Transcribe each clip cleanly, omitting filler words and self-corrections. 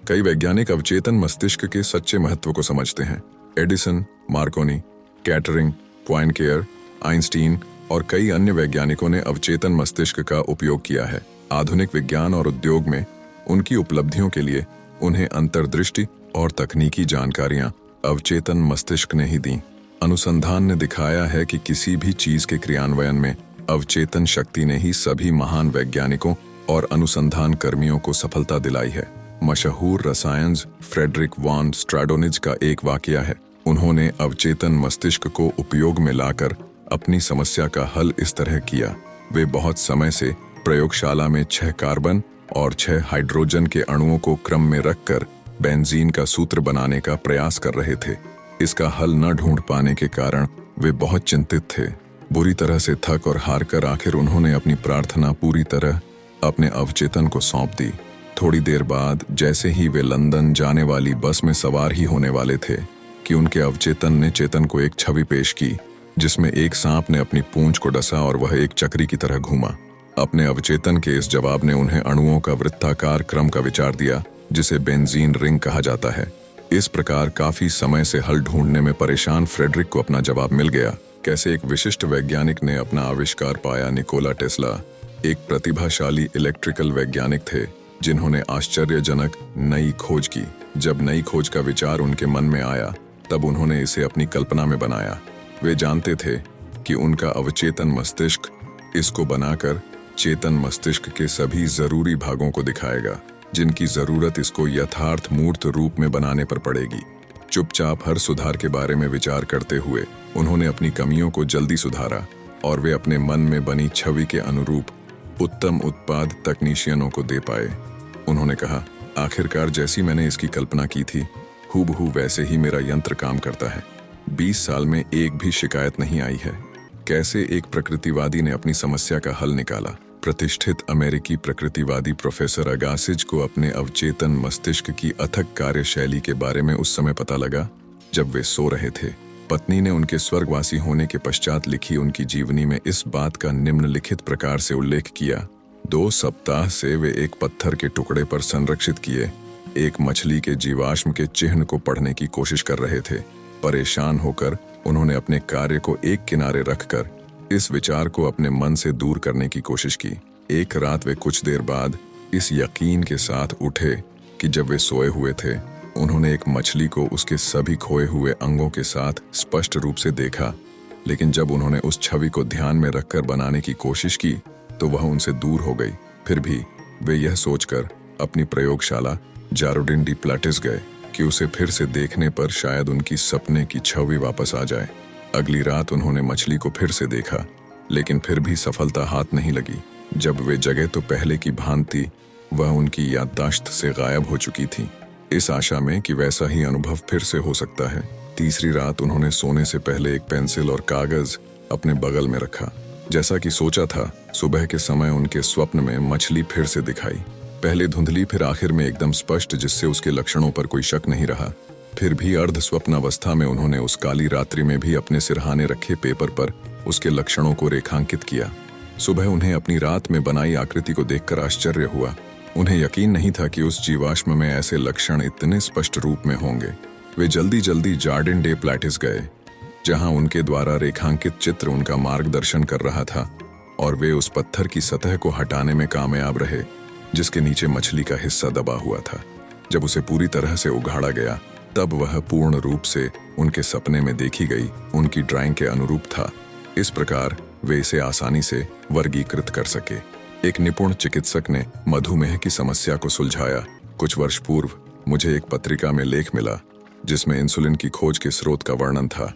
कई वैज्ञानिक अवचेतन मस्तिष्क के सच्चे महत्व को समझते हैं। Edison, Markovnikov, catering, Poincaré, Einstein और कई अन्य वैज्ञानिकों ने अवचेतन मस्तिष्क का उपयोग किया है। आधुनिक विज्ञान और उद्योग में उनकी उपलब्धियों के लिए उन्हें अंतर्दृष्टि और तकनीकी जानकारियां अवचेतन मस्तिष्क ने ही दी। अनुसंधान ने दिखाया है कि किसी भी चीज के क्रियान्वयन में अवचेतन शक्ति ने ही सभी महान वैज्ञानिकों और अनुसंधान कर्मियों को सफलता दिलाई है। मशहूर रसायनज्ञ फ्रेडरिक वॉन स्ट्रैडोनिज का एक वाकया है। उन्होंने अवचेतन मस्तिष्क को उपयोग में लाकर अपनी समस्या का हल इस तरह किया। वे बहुत समय से प्रयोगशाला में 6 कार्बन और 6 हाइड्रोजन के अणुओं को क्रम में रखकर बेंजीन का सूत्र बनाने का प्रयास कर रहे थे। इसका हल न ढूंढ पाने के कारण वे बहुत चिंतित थे। बुरी तरह से थक और हार कर आखिर उन्होंने अपनी प्रार्थना पूरी तरह अपने अवचेतन को सौंप दी। थोड़ी देर बाद जैसे ही वे लंदन जाने वाली बस में सवार ही होने वाले थे कि उनके अवचेतन ने चेतन को एक छवि पेश की जिसमें एक सांप ने अपनी पूंछ को डसा और वह एक चक्री की तरह घूमा। अपने अवचेतन के इस जवाब ने उन्हें अणुओं का वृत्ताकार क्रम का विचार दिया जिसे बेंजीन रिंग कहा जाता है। इस प्रकार काफी समय से हल ढूंढने में परेशान फ्रेडरिक को अपना जवाब मिल गया। कैसे एक विशिष्ट वैज्ञानिक ने अपना आविष्कार पाया। निकोला टेस्ला एक प्रतिभाशाली इलेक्ट्रिकल वैज्ञानिक थे जिन्होंने आश्चर्यजनक नई खोज की। जब नई खोज का विचार उनके मन में आया तब उन्होंने इसे अपनी कल्पना में बनाया। वे जानते थे कि उनका अवचेतन मस्तिष्क इसको बनाकर चेतन मस्तिष्क के सभी जरूरी भागों को दिखाएगा जिनकी जरूरत इसको यथार्थ मूर्त रूप में बनाने पर पड़ेगी। चुपचाप हर सुधार के बारे में विचार करते हुए उन्होंने अपनी कमियों को जल्दी सुधारा और वे अपने मन में बनी छवि के अनुरूप उत्तम उत्पाद तकनीशियनों को दे पाए। उन्होंने कहा, आखिरकार जैसी मैंने इसकी कल्पना की थी हूबहू वैसे ही मेरा यंत्र काम करता है। 20 साल में एक भी शिकायत नहीं आई है। कैसे एक प्रकृतिवादी ने अपनी समस्या का हल निकाला। प्रतिष्ठित अमेरिकी प्रकृतिवादी प्रोफेसर अगासिज को अपने अवचेतन मस्तिष्क की अथक कार्यशैली के बारे में उस समय पता लगा जब वे सो रहे थे। पत्नी ने उनके स्वर्गवासी होने के पश्चात लिखी उनकी जीवनी में इस बात का निम्नलिखित प्रकार से उल्लेख किया। 2 सप्ताह से वे एक पत्थर के टुकड़े पर संरक्षित किए एक मछली के जीवाश्म के चिन्ह को पढ़ने की कोशिश कर रहे थे। परेशान होकर उन्होंने अपने कार्य को एक किनारे रखकर इस विचार को अपने मन से दूर करने की कोशिश की। एक रात वे कुछ देर बाद इस यकीन के साथ उठे कि जब वे सोए हुए थे उन्होंने एक मछली को उसके सभी खोए हुए अंगों के साथ स्पष्ट रूप से देखा। लेकिन जब उन्होंने उस छवि को ध्यान में रखकर बनाने की कोशिश की तो वह उनसे दूर हो गई। फिर भी वे यह सोचकर अपनी प्रयोगशाला जारोडिन डी प्लाटिस गए कि उसे फिर से देखने पर शायद उनकी सपने की छवि वापस आ जाए। अगली रात उन्होंने मछली को फिर से देखा लेकिन फिर भी सफलता हाथ नहीं लगी। जब वे जगह तो पहले की भांति वह उनकी याददाश्त से गायब हो चुकी थी। इस आशा में कि वैसा ही अनुभव फिर से हो सकता है, तीसरी रात उन्होंने सोने से पहले एक पेंसिल और कागज अपने बगल में रखा। जैसा कि सोचा था, सुबह के समय उनके स्वप्न में मछली फिर से दिखाई। पहले धुंधली फिर आखिर में एकदम स्पष्ट जिससे उसके लक्षणों पर कोई शक नहीं रहा। फिर भी अर्ध स्वप्नावस्था में उन्होंने उस काली रात्रि में भी अपने सिरहाने रखे पेपर पर उसके लक्षणों को रेखांकित किया। सुबह उन्हें अपनी रात में बनाई आकृति को देखकर आश्चर्य हुआ। उन्हें यकीन नहीं था कि उस जीवाश्म में ऐसे लक्षण इतने स्पष्ट रूप में होंगे। वे जल्दी जल्दी जार्डिन डे प्लाटिस गए जहां उनके द्वारा रेखांकित चित्र उनका मार्गदर्शन कर रहा था और वे उस पत्थर की सतह को हटाने में कामयाब रहे जिसके नीचे मछली का हिस्सा दबा हुआ था। जब उसे पूरी तरह से उघाड़ा गया तब वह पूर्ण रूप से उनके सपने में देखी गई उनकी ड्राइंग के अनुरूप था। इस प्रकार वे इसे आसानी से वर्गीकृत कर सके। एक निपुण चिकित्सक ने मधुमेह की समस्या को सुलझाया। कुछ वर्ष पूर्व मुझे एक पत्रिका में लेख मिला जिसमें इंसुलिन की खोज के स्रोत का वर्णन था।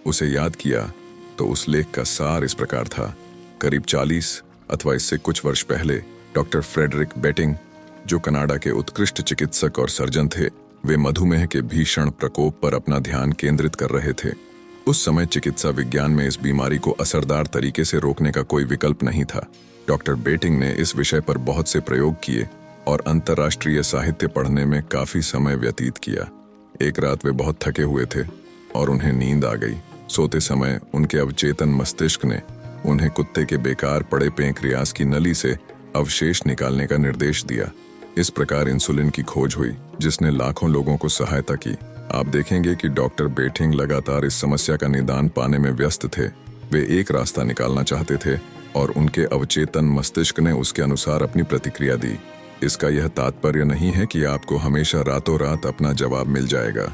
उसे याद किया तो उस लेख का सार इस प्रकार था। करीब 40 अथवा इससे कुछ वर्ष पहले डॉक्टर फ्रेडरिक बेटिंग, जो कनाडा के उत्कृष्ट चिकित्सक और सर्जन थे, वे मधुमेह के भीषण प्रकोप पर अपना ध्यान केंद्रित कर रहे थे। उस समय चिकित्सा विज्ञान में इस बीमारी को असरदार तरीके से रोकने का कोई विकल्प नहीं था। डॉक्टर बेटिंग ने इस विषय पर बहुत से प्रयोग किए और अंतर्राष्ट्रीय साहित्य पढ़ने में काफी समय व्यतीत किया। एक रात वे बहुत थके हुए थे और उन्हें नींद आ गई। सोते समय उनके अवचेतन मस्तिष्क ने उन्हें कुत्ते के बेकार पड़े पेंक्रियास की नली से अवशेष निकालने का निर्देश दिया। इस प्रकार इंसुलिन की खोज हुई, जिसने लाखों लोगों को सहायता की। आप देखेंगे कि डॉक्टर बेटिंग लगातार इस समस्या का निदान पाने में व्यस्त थे। वे एक रास्ता निकालना चाहते थे और उनके अवचेतन मस्तिष्क ने उसके अनुसार अपनी प्रतिक्रिया दी। इसका यह तात्पर्य नहीं है कि आपको हमेशा रातों रात अपना जवाब मिल जाएगा।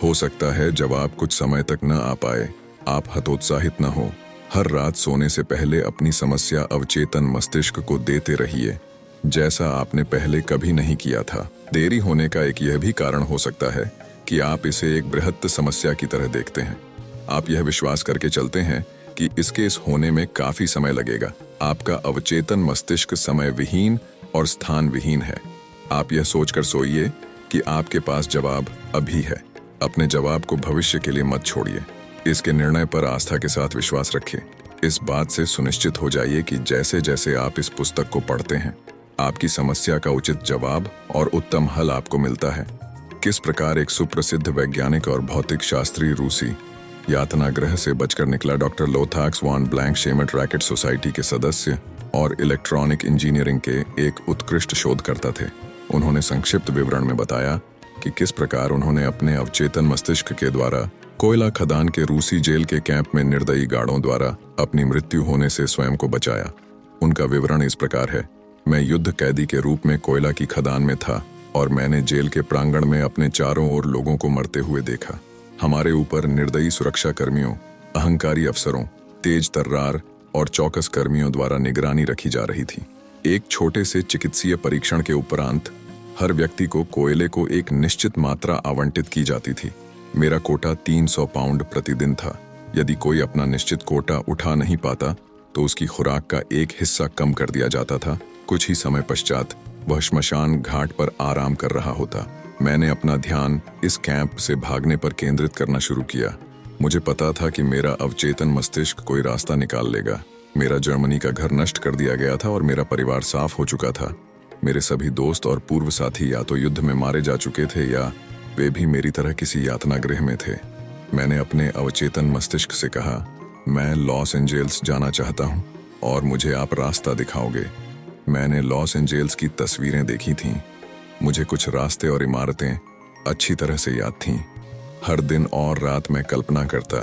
हो सकता है जवाब कुछ समय तक न आ पाए। आप हतोत्साहित न हो। हर रात सोने से पहले अपनी समस्या अवचेतन मस्तिष्क को देते रहिए, जैसा आपने पहले कभी नहीं किया था। देरी होने का एक यह भी कारण हो सकता है कि आप इसे एक बृहत्त समस्या की तरह देखते हैं। आप यह विश्वास करके चलते हैं कि इसके इस होने में काफी समय लगेगा। आपका अवचेतन मस्तिष्क समय विहीन और स्थान विहीन है। आप यह सोचकर सोइए कि आपके पास जवाब अभी है। अपने जवाब को भविष्य के लिए मत छोड़िए। इसके निर्णय पर आस्था के साथ विश्वास रखिए। इस बात से सुनिश्चित हो जाइए कि जैसे जैसे आप इस पुस्तक को पढ़ते हैं, आपकी समस्या का उचित जवाब और उत्तम हल आपको मिलता है। किस प्रकार एक सुप्रसिद्ध वैज्ञानिक और भौतिक शास्त्री रूसी यातना ग्रह से बचकर निकला। डॉक्टर लोथाक्स वॉन ब्लैंक शेमट रैकेट सोसाइटी के सदस्य और इलेक्ट्रॉनिक इंजीनियरिंग के एक उत्कृष्ट शोधकर्ता थे। उन्होंने संक्षिप्त विवरण में बताया कि किस प्रकार उन्होंने अपने अवचेतन मस्तिष्क के द्वारा कोयला खदान के रूसी जेल के कैंप में निर्दयी गार्डों द्वारा अपनी मृत्यु होने से स्वयं को बचाया। उनका विवरण इस प्रकार है। मैं युद्ध कैदी के रूप में कोयला की खदान में था और मैंने जेल के प्रांगण में अपने चारों ओर लोगों को मरते हुए देखा। हमारे ऊपर निर्दयी सुरक्षा कर्मियों, अहंकारी अफसरों, तेज तर्रार और चौकस कर्मियों द्वारा निगरानी रखी जा रही थी। एक छोटे से चिकित्सीय परीक्षण के उपरांत हर व्यक्ति को कोयले को एक निश्चित मात्रा आवंटित की जाती थी। मेरा कोटा 300 पाउंड प्रतिदिन था। यदि कोई अपना निश्चित कोटा उठा नहीं पाता तो उसकी खुराक का एक हिस्सा कम कर दिया जाता था। कुछ ही समय पश्चात वह श्मशान घाट पर आराम कर रहा होता। मैंने अपना ध्यान इस कैंप से भागने पर केंद्रित करना शुरू किया। मुझे पता था कि मेरा अवचेतन मस्तिष्क कोई रास्ता निकाल लेगा। मेरा जर्मनी का घर नष्ट कर दिया गया था और मेरा परिवार साफ हो चुका था। मेरे सभी दोस्त और पूर्व साथी या तो युद्ध में मारे जा चुके थे या वे भी मेरी तरह किसी यातना गृह में थे। मैंने अपने अवचेतन मस्तिष्क से कहा, मैं लॉस एंजेल्स जाना चाहता हूँ और मुझे आप रास्ता दिखाओगे। मैंने लॉस एंजेल्स की तस्वीरें देखी थीं। मुझे कुछ रास्ते और इमारतें अच्छी तरह से याद थीं। हर दिन और रात मैं कल्पना करता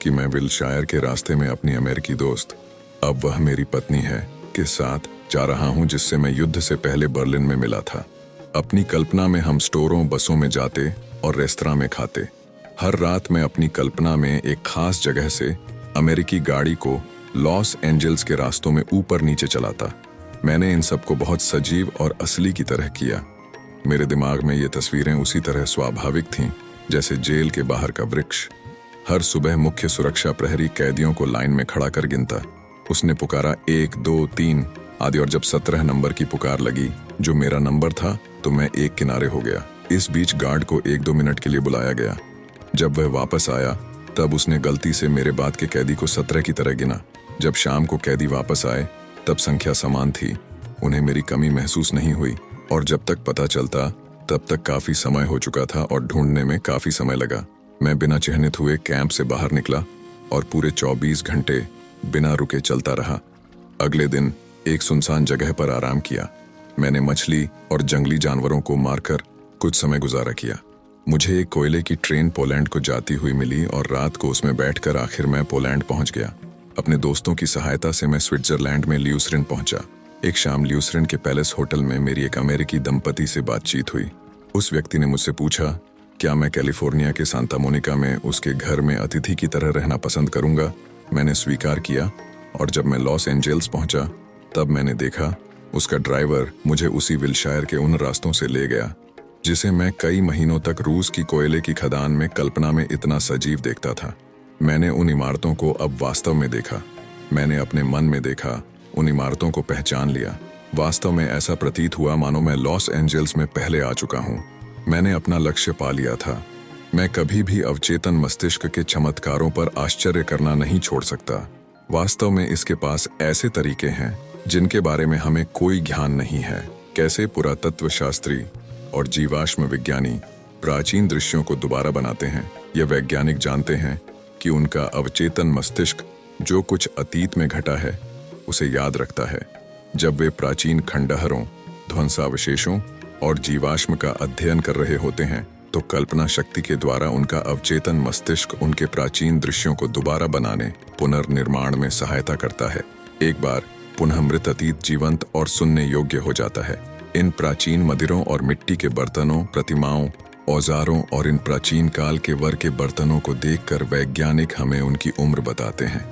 कि मैं विलशायर के रास्ते में अपनी अमेरिकी दोस्त, अब वह मेरी पत्नी है, के साथ जा रहा हूँ जिससे मैं युद्ध से पहले बर्लिन में मिला था। अपनी कल्पना में हम स्टोरों, बसों में जाते और रेस्तरां में खाते। हर रात मैं अपनी कल्पना में एक खास जगह से अमेरिकी गाड़ी को लॉस एंजल्स के रास्तों में ऊपर नीचे चलाता। मैंने इन सबको बहुत सजीव और असली की तरह किया। मेरे दिमाग में ये तस्वीरें उसी तरह स्वाभाविक थीं जैसे जेल के बाहर का वृक्ष। हर सुबह मुख्य सुरक्षा प्रहरी कैदियों को लाइन में खड़ा कर गिनता। उसने पुकारा 1, 2, 3 आदि, और जब 17 नंबर की पुकार लगी जो मेरा नंबर था तो मैं एक किनारे हो गया। इस बीच गार्ड को 1-2 मिनट के लिए बुलाया गया। जब वह वापस आया तब उसने गलती से मेरे बाद के कैदी को 17 की तरह गिना। जब शाम को कैदी वापस आए तब संख्या समान थी। उन्हें मेरी कमी महसूस नहीं हुई और जब तक पता चलता तब तक काफी समय हो चुका था और ढूंढने में काफी समय लगा। मैं बिना चिन्हित हुए कैंप से बाहर निकला और पूरे 24 घंटे बिना रुके चलता रहा। अगले दिन एक सुनसान जगह पर आराम किया। मैंने मछली और जंगली जानवरों को मारकर कुछ समय गुजारा किया। मुझे एक कोयले की ट्रेन पोलैंड को जाती हुई मिली और रात को उसमें बैठकर आखिर मैं पोलैंड पहुंच गया। अपने दोस्तों की सहायता से मैं स्विट्जरलैंड में ल्यूसरिन पहुंचा। एक शाम ल्यूसरिन के पैलेस होटल में मेरी एक अमेरिकी दंपति से बातचीत हुई। उस व्यक्ति ने मुझसे पूछा क्या मैं कैलिफोर्निया के सांता मोनिका में उसके घर में अतिथि की तरह रहना पसंद करूंगा। मैंने स्वीकार किया और जब मैं लॉस एंजेल्स पहुंचा तब मैंने देखा उसका ड्राइवर मुझे उसी विलशायर के उन रास्तों से ले गया जिसे मैं कई महीनों तक रूस की कोयले की खदान में कल्पना में इतना सजीव देखता था। मैंने उन इमारतों को अब वास्तव में देखा। मैंने अपने मन में देखा, उन इमारतों को पहचान लिया। वास्तव में ऐसा प्रतीत हुआ मानो मैं लॉस एंजेल्स में पहले आ चुका हूँ। मैंने अपना लक्ष्य पा लिया था। मैं कभी भी अवचेतन मस्तिष्क के चमत्कारों पर आश्चर्य करना नहीं छोड़ सकता। वास्तव में इसके पास ऐसे तरीके हैं जिनके बारे में हमें कोई ज्ञान नहीं है। कैसे पुरातत्व शास्त्री और जीवाश्म विज्ञानी प्राचीन दृश्यों को दोबारा बनाते हैं। यह वैज्ञानिक जानते हैं कि उनका अवचेतन मस्तिष्क जो कुछ अतीत में घटा है उसे याद रखता है। जब वे प्राचीन खंडहरों, ध्वंसावशेषों और जीवाश्म का अध्ययन कर रहे होते हैं तो कल्पना शक्ति के द्वारा उनका अवचेतन मस्तिष्क उनके प्राचीन दृश्यों को दोबारा बनाने, पुनर्निर्माण में सहायता करता है। एक बार पुनः मृत अतीत जीवंत और सुनने योग्य हो जाता है। इन प्राचीन मंदिरों और मिट्टी के बर्तनों, प्रतिमाओं, औजारों और इन प्राचीन काल के वर के बर्तनों को देखकर वैज्ञानिक हमें उनकी उम्र बताते हैं,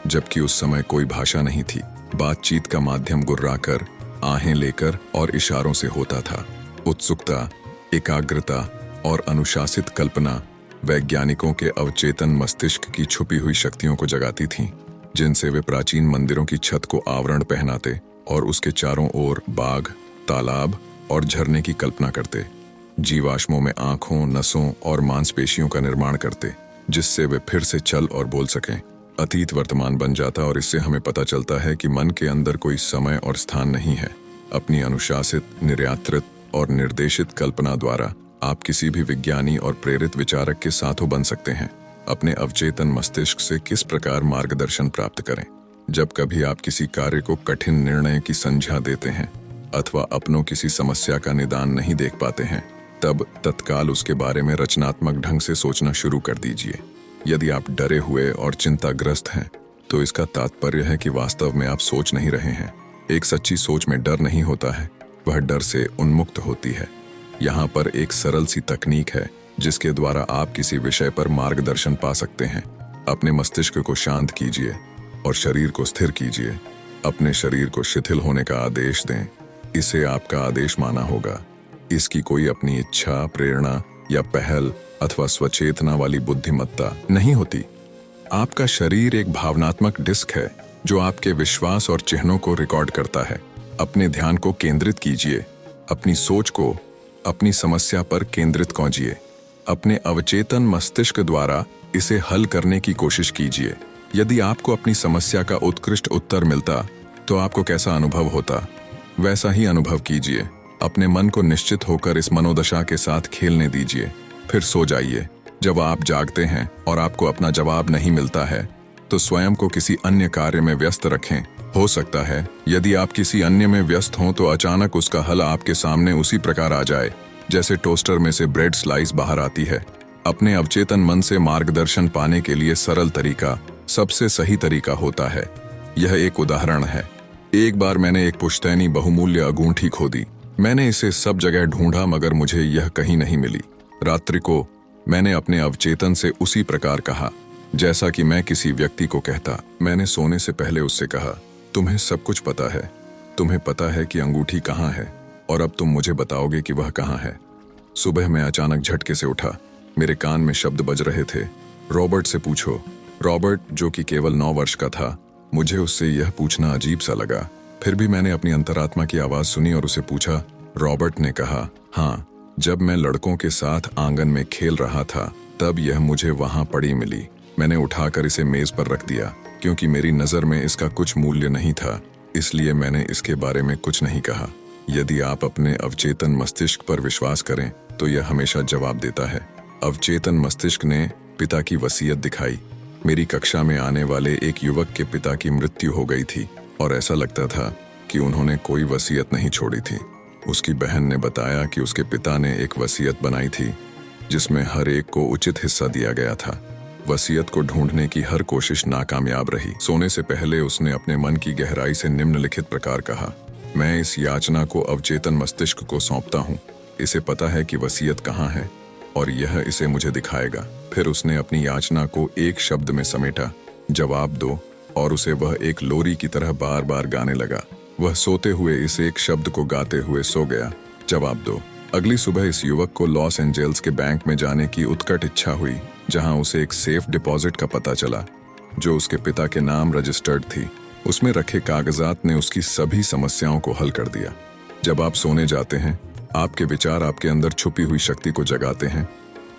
जबकि उस समय कोई भाषा नहीं थी। बातचीत का माध्यम गुर्राकर, आहें लेकर और इशारों से होता था। उत्सुकता, एकाग्रता और अनुशासित कल्पना वैज्ञानिकों के अवचेतन मस्तिष्क की छुपी हुई शक्तियों को जगाती थीं, जिनसे वे प्राचीन मंदिरों की छत को आवरण पहनाते और उसके चारों ओर बाग, तालाब और झरने की कल्पना करते। जीवाश्मों में आंखों, नसों और मांसपेशियों का निर्माण करते, जिससे वे फिर से चल और बोल सकें। अतीत वर्तमान बन जाता और इससे हमें पता चलता है कि मन के अंदर कोई समय और स्थान नहीं है। अपनी अनुशासित, निर्यात्रित और निर्देशित कल्पना द्वारा आप किसी भी विज्ञानी और प्रेरित विचारक के साथों बन सकते हैं। अपने अवचेतन मस्तिष्क से किस प्रकार मार्गदर्शन प्राप्त करें? जब कभी आप किसी कार्य को कठिन निर्णय की संज्ञा देते हैं अथवा अपनों किसी समस्या का निदान नहीं देख पाते हैं, तब तत्काल उसके बारे में रचनात्मक ढंग से सोचना शुरू कर दीजिए। यदि आप डरे हुए और चिंताग्रस्त हैं, तो इसका तात्पर्य है कि वास्तव में आप सोच नहीं रहे हैं। एक सच्ची सोच में डर नहीं होता है, वह डर से उन्मुक्त होती है। यहाँ पर एक सरल सी तकनीक है जिसके द्वारा आप किसी विषय पर मार्गदर्शन पा सकते हैं। अपने मस्तिष्क को शांत कीजिए और शरीर को स्थिर कीजिए। अपने शरीर को शिथिल होने का आदेश दें। इसे आपका आदेश माना होगा। इसकी कोई अपनी इच्छा, प्रेरणा या पहल अथवा स्वचेतना वाली बुद्धिमत्ता नहीं होती। आपका शरीर एक भावनात्मक डिस्क है जो आपके विश्वास और चिन्हों को रिकॉर्ड करता है। अपने ध्यान को केंद्रित कीजिए। अपनी सोच को अपनी समस्या पर केंद्रित कीजिए। अपने अवचेतन मस्तिष्क द्वारा इसे हल करने की कोशिश कीजिए। यदि आपको अपनी समस्या का उत्कृष्ट उत्तर मिलता तो आपको कैसा अनुभव होता, वैसा ही अनुभव कीजिए। अपने मन को निश्चित होकर इस मनोदशा के साथ खेलने दीजिए। फिर सो जाइए। जब आप जागते हैं और आपको अपना जवाब नहीं मिलता है, तो स्वयं को किसी अन्य कार्य में व्यस्त रखें। हो सकता है यदि आप किसी अन्य में व्यस्त हों तो अचानक उसका हल आपके सामने उसी प्रकार आ जाए जैसे टोस्टर में से ब्रेड स्लाइस बाहर आती है। अपने अवचेतन मन से मार्गदर्शन पाने के लिए सरल तरीका सबसे सही तरीका होता है। यह एक उदाहरण है। एक बार मैंने एक पुश्तैनी बहुमूल्य अंगूठी खो दी। मैंने इसे सब जगह ढूंढा मगर मुझे यह कहीं नहीं मिली। रात्रि को मैंने अपने अवचेतन से उसी प्रकार कहा जैसा कि मैं किसी व्यक्ति को कहता। मैंने सोने से पहले उससे कहा, तुम्हें सब कुछ पता है। तुम्हें पता है कि अंगूठी कहाँ है और अब तुम मुझे बताओगे कि वह कहाँ है। सुबह मैं अचानक झटके से उठा। मेरे कान में शब्द बज रहे थे, रॉबर्ट से पूछो। रॉबर्ट, जो कि केवल 9 वर्ष का था, मुझे उससे यह पूछना अजीब सा लगा। फिर भी मैंने अपनी अंतरात्मा की आवाज सुनी और उसे पूछा। रॉबर्ट ने कहा, हाँ, जब मैं लड़कों के साथ आंगन में खेल रहा था तब यह मुझे वहां पड़ी मिली। मैंने उठाकर इसे मेज पर रख दिया। क्योंकि मेरी नजर में इसका कुछ मूल्य नहीं था, इसलिए मैंने इसके बारे में कुछ नहीं कहा। यदि आप अपने अवचेतन मस्तिष्क पर विश्वास करें तो यह हमेशा जवाब देता है। अवचेतन मस्तिष्क ने पिता की वसीयत दिखाई। मेरी कक्षा में आने वाले एक युवक के पिता की मृत्यु हो गई थी और ऐसा लगता था कि उन्होंने कोई वसीयत नहीं छोड़ी थी। उसकी बहन ने बताया कि उसके पिता ने एक वसीयत बनाई थी जिसमें हर एक को उचित हिस्सा दिया गया था। वसीयत को ढूंढने की हर कोशिश नाकामयाब रही। सोने से पहले उसने अपने मन की गहराई से निम्नलिखित प्रकार कहा, मैं इस याचना को अवचेतन मस्तिष्क को सौंपता हूँ। इसे पता है कि वसीयत कहाँ है और यह इसे मुझे दिखाएगा। फिर उसने अपनी याचना को एक शब्द में समेटा, जवाब दो, और उसे वह एक लोरी की तरह बार बार गाने लगा। वह सोते हुए इस एक शब्द को गाते हुए सो गया, जवाब दो। अगली सुबह इस युवक को लॉस एंजल्स के बैंक में जाने की उत्कट इच्छा हुई, जहां उसे एक सेफ डिपॉजिट का पता चला जो उसके पिता के नाम रजिस्टर्ड थी। उसमें रखे कागजात ने उसकी सभी समस्याओं को हल कर दिया। जब आप सोने जाते हैं, आपके विचार आपके अंदर छुपी हुई शक्ति को जगाते हैं।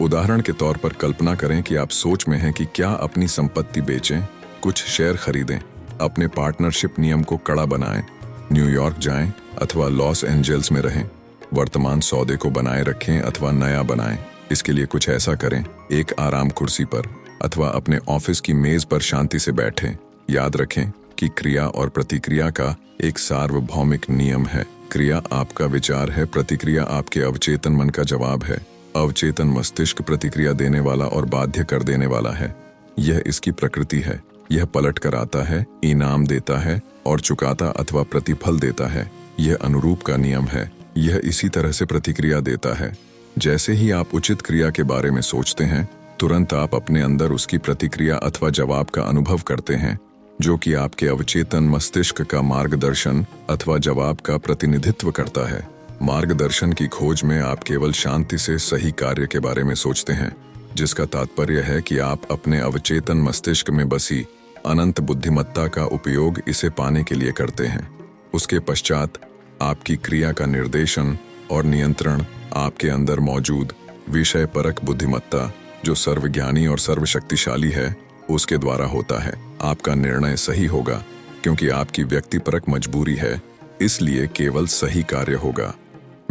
उदाहरण के तौर पर कल्पना करें कि आप सोच में हैं कि क्या अपनी संपत्ति बेचें, कुछ शेयर खरीदें, अपने पार्टनरशिप नियम को कड़ा बनाएं, न्यूयॉर्क जाएं अथवा लॉस एंजल्स में रहें, वर्तमान सौदे को बनाए रखें अथवा नया बनाएं। इसके लिए कुछ ऐसा करें, एक आराम कुर्सी पर अथवा अपने ऑफिस की मेज पर शांति से बैठें। याद रखें कि क्रिया और प्रतिक्रिया का एक सार्वभौमिक नियम है। क्रिया आपका विचार है, प्रतिक्रिया आपके अवचेतन मन का जवाब है। अवचेतन मस्तिष्क प्रतिक्रिया देने वाला और बाध्य कर देने वाला है। यह इसकी प्रकृति है। यह पलट कर आता है, इनाम देता है और चुकाता अथवा प्रतिफल देता है। यह अनुरूप का नियम है। यह इसी तरह से प्रतिक्रिया देता है। जैसे ही आप उचित क्रिया के बारे में सोचते हैं, तुरंत आप अपने अंदर उसकी प्रतिक्रिया अथवा जवाब का अनुभव करते हैं, जो कि आपके अवचेतन मस्तिष्क का मार्गदर्शन अथवा जवाब का प्रतिनिधित्व करता है। मार्गदर्शन की खोज में आप केवल शांति से सही कार्य के बारे में सोचते हैं, जिसका तात्पर्य है कि आप अपने अवचेतन मस्तिष्क में बसी अनंत बुद्धिमत्ता का उपयोग इसे पाने के लिए करते हैं। उसके पश्चात आपकी क्रिया का निर्देशन और नियंत्रण आपके अंदर मौजूद विषय परक बुद्धिमत्ता, जो सर्वज्ञानी और सर्वशक्तिशाली है, उसके द्वारा होता है। आपका निर्णय सही होगा क्योंकि आपकी व्यक्तिपरक मजबूरी है, इसलिए केवल सही कार्य होगा।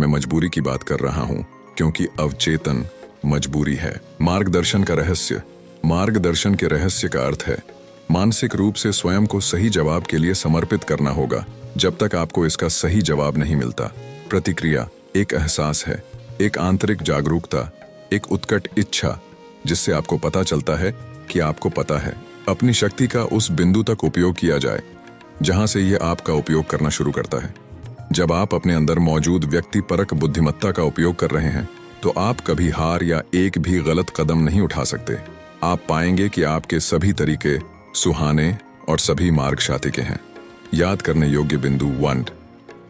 मैं मजबूरी की बात कर रहा हूं क्योंकि अवचेतन मजबूरी है। मार्गदर्शन का रहस्य। मार्गदर्शन के रहस्य का अर्थ है मानसिक रूप से स्वयं को सही जवाब के लिए समर्पित करना होगा जब तक आपको इसका सही जवाब नहीं मिलता। प्रतिक्रिया एक एहसास है, एक आंतरिक जागरूकता, एक उत्कट इच्छा, जिससे आपको पता चलता है कि आपको पता है। अपनी शक्ति का उस बिंदु तक उपयोग किया जाए जहां से यह आपका उपयोग करना शुरू करता है। जब आप अपने अंदर मौजूद व्यक्तिपरक बुद्धिमत्ता का उपयोग कर रहे हैं, तो आप कभी हार या एक भी गलत कदम नहीं उठा सकते। आप पाएंगे कि आपके सभी तरीके सुहाने और सभी मार्ग शाति के हैं। याद करने योग्य बिंदु 1।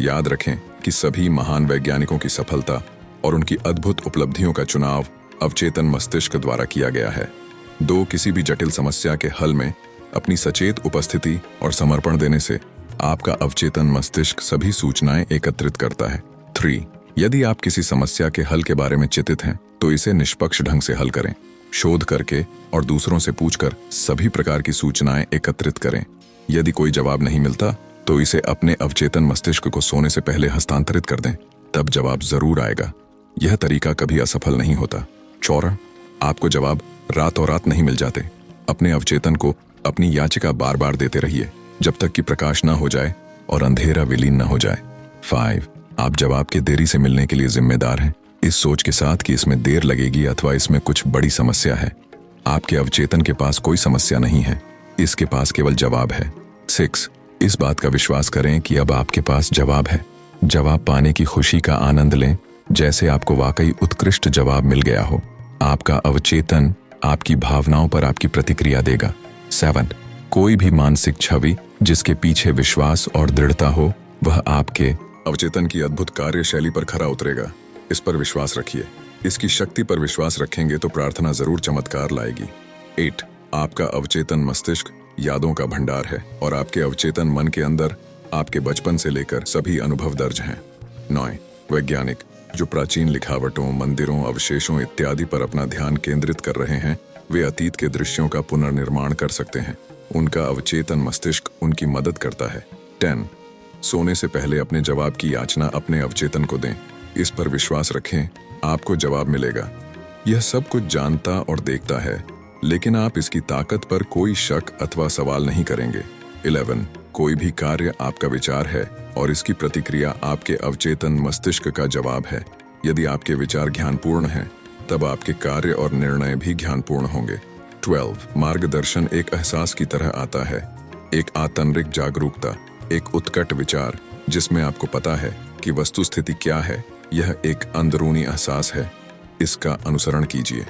याद रखें कि सभी महान वैज्ञानिकों की सफलता और उनकी अद्भुत उपलब्धियों का चुनाव अवचेतन मस्तिष्क द्वारा किया गया है। 2 किसी भी जटिल समस्या के हल में अपनी सचेत उपस्थिति और समर्पण देने से आपका अवचेतन मस्तिष्क सभी सूचनाएं एकत्रित करता है। 3 यदि आप किसी समस्या के हल के बारे में चिंतित हैं, तो इसे निष्पक्ष ढंग से हल करें। शोध करके और दूसरों से पूछकर सभी प्रकार की सूचनाएं एकत्रित करें। यदि कोई जवाब नहीं मिलता, तो इसे अपने अवचेतन मस्तिष्क को सोने से पहले हस्तांतरित कर दें, तब जवाब जरूर आएगा। यह तरीका कभी असफल नहीं होता। 4 आपको जवाब रातों रात नहीं मिल जाते। अपने अवचेतन को अपनी याचिका बार बार देते रहिए जब तक कि प्रकाश ना हो जाए और अंधेरा विलीन ना हो जाए। 5 आप जवाब के देरी से मिलने के लिए जिम्मेदार हैं, इस सोच के साथ कि इसमें देर लगेगी अथवा इसमें कुछ बड़ी समस्या है। आपके अवचेतन के पास कोई समस्या नहीं है, इसके पास केवल जवाब है। 6 इस बात का विश्वास करें कि अब आपके पास जवाब है। जवाब पाने की खुशी का आनंद लें, जैसे आपको वाकई उत्कृष्ट जवाब मिल गया हो। आपका अवचेतन आपकी भावनाओं पर आपकी प्रतिक्रिया देगा। 7 कोई भी मानसिक छवि जिसके पीछे विश्वास और दृढ़ता हो, वह आपके अवचेतन की अद्भुत कार्यशैली पर खरा उतरेगा। इस पर विश्वास रखिए। इसकी शक्ति पर विश्वास रखेंगे तो प्रार्थना जरूर चमत्कार लाएगी। 8 आपका अवचेतन मस्तिष्क यादों का भंडार है और आपके अवचेतन मन के अंदर आपके बचपन से लेकर सभी अनुभव दर्ज हैं। 9 वैज्ञानिक जो प्राचीन लिखावटों, मंदिरों, अवशेषों इत्यादि पर अपना ध्यान केंद्रित कर रहे हैं, वे अतीत के दृश्यों का पुनर्निर्माण कर सकते हैं। उनका अवचेतन मस्तिष्क उनकी मदद करता है। 10 सोने से पहले अपने जवाब की याचना अपने अवचेतन को दें। इस पर विश्वास रखें, आपको जवाब मिलेगा। यह सब कुछ जानता और देखता है, लेकिन आप इसकी ताकत पर कोई शक अथवा सवाल नहीं करेंगे। 11 कोई भी कार्य आपका विचार है और इसकी प्रतिक्रिया आपके अवचेतन मस्तिष्क का जवाब है। यदि आपके विचार ज्ञानपूर्ण हैं, तब आपके कार्य और निर्णय भी ज्ञानपूर्ण होंगे। 12 मार्गदर्शन एक एहसास की तरह आता है, एक आंतरिक जागरूकता, एक उत्कट विचार जिसमें आपको पता है कि वस्तुस्थिति क्या है। यह एक अंदरूनी एहसास है, इसका अनुसरण कीजिए।